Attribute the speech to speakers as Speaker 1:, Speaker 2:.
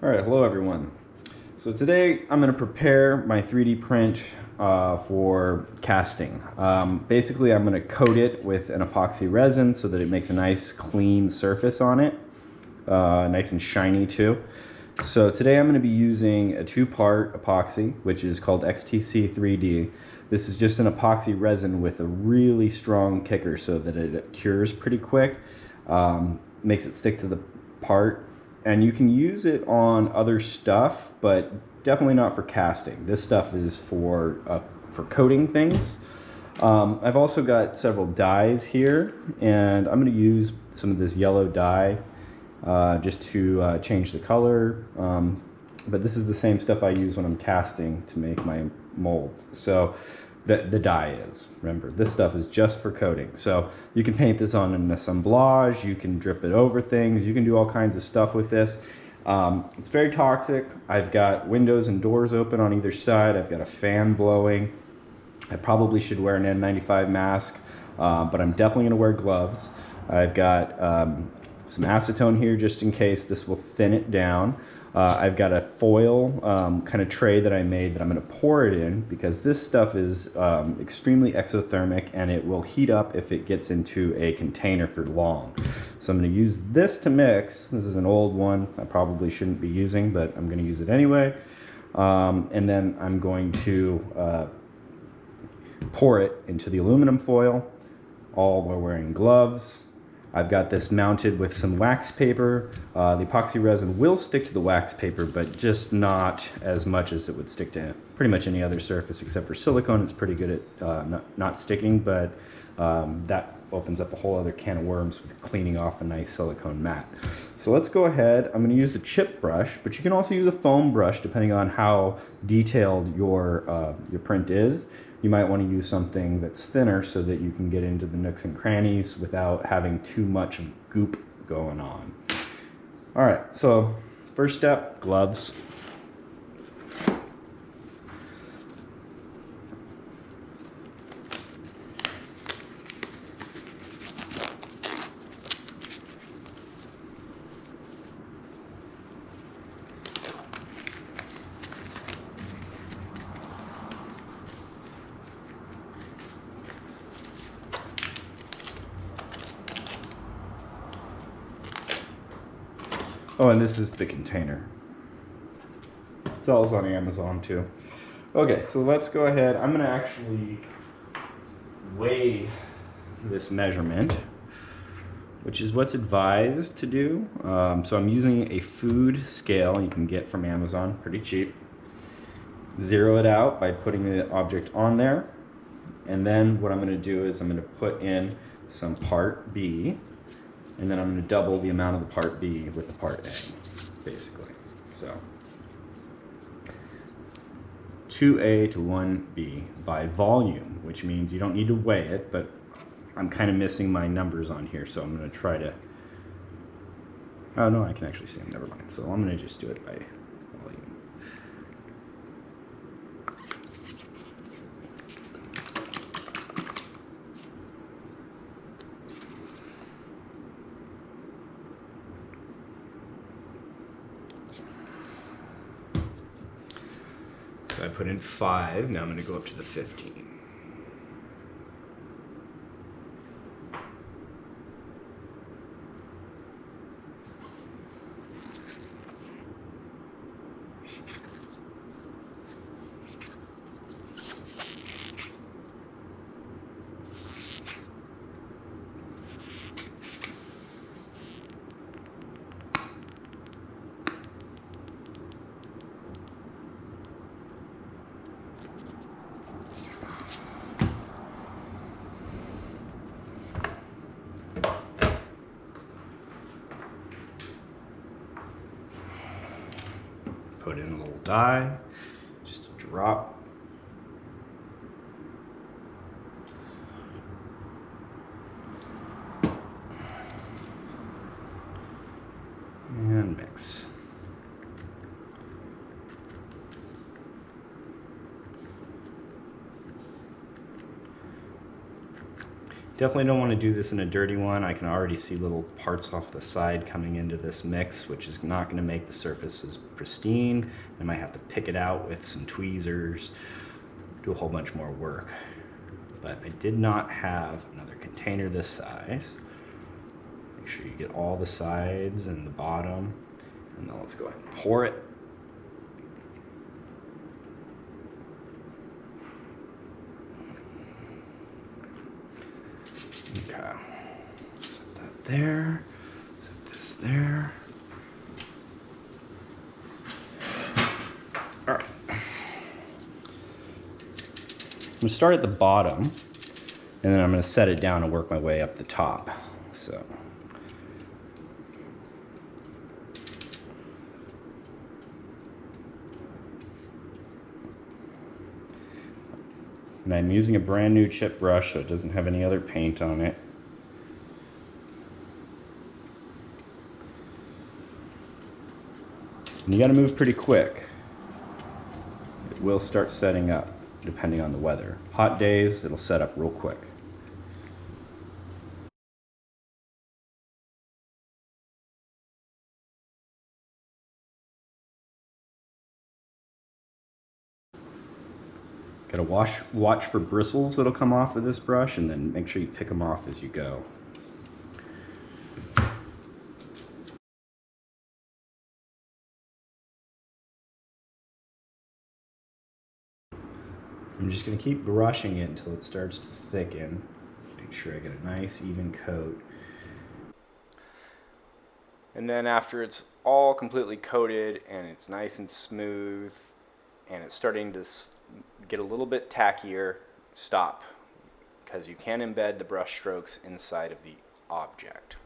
Speaker 1: All right, hello everyone. So today I'm going to prepare my 3D print for casting. Basically I'm going to coat it with an epoxy resin so that it makes a nice clean surface on it, nice and shiny too. So today I'm going to be using a two-part epoxy, which is called XTC 3D. This is just an epoxy resin with a really strong kicker so that it cures pretty quick, makes it stick to the part. And you can use it on other stuff, but definitely not for casting. This stuff is for coating things. I've also got several dyes here, and I'm going to use some of this yellow dye just to change the color. But this is the same stuff I use when I'm casting to make my molds. So the dye is, remember, this stuff is just for coating. So you can paint this on an assemblage, you can drip it over things, you can do all kinds of stuff with this. It's very toxic. I've got windows and doors open on either side. I've got a fan blowing. I probably should wear an N95 mask, but I'm definitely gonna wear gloves. I've got some acetone here just in case. This will thin it down. I've got a foil kind of tray that I made that I'm going to pour it in because this stuff is extremely exothermic and it will heat up if it gets into a container for long. So I'm going to use this to mix. This is an old one I probably shouldn't be using, but I'm going to use it anyway. And then I'm going to pour it into the aluminum foil, all while wearing gloves. I've got this mounted with some wax paper. The epoxy resin will stick to the wax paper, but just not as much as it would stick to pretty much any other surface except for silicone. It's pretty good at not sticking, but that opens up a whole other can of worms with cleaning off a nice silicone mat. So let's go ahead. I'm going to use the chip brush, but you can also use a foam brush depending on how detailed your print is. You might want to use something that's thinner so that you can get into the nooks and crannies without having too much goop going on. All right, so first step, gloves. Oh, and this is the container. It sells on Amazon too. Okay, so let's go ahead. I'm gonna actually weigh this measurement, which is what's advised to do. So I'm using a food scale you can get from Amazon, pretty cheap. Zero it out by putting the object on there. And then what I'm gonna do is I'm gonna put in some part B, and then I'm going to double the amount of the part B with the part A, basically. So 2A to 1B by volume, which means you don't need to weigh it, but I'm kind of missing my numbers on here, so I'm going to try to... Oh no, I can actually see them, never mind. So I'm going to just do it by volume. I put in 5, now I'm going to go up to the 15. Put in a little dye, just a drop. And mix. Definitely don't want to do this in a dirty one. I can already see little parts off the side coming into this mix, which is not going to make the surfaces pristine. I might have to pick it out with some tweezers, do a whole bunch more work. But I did not have another container this size. Make sure you get all the sides and the bottom. And then let's go ahead and pour it. Okay, set that there, set this there. All right. I'm gonna start at the bottom, and then I'm gonna set it down and work my way up the top. So. And I'm using a brand new chip brush, so it doesn't have any other paint on it. And you gotta move pretty quick. It will start setting up, depending on the weather. Hot days, it'll set up real quick. Gotta watch for bristles that'll come off of this brush, and then make sure you pick them off as you go. I'm just gonna keep brushing it until it starts to thicken. Make sure I get a nice even coat. And then after it's all completely coated and it's nice and smooth and it's starting to get a little bit tackier, stop, because you can embed the brush strokes inside of the object.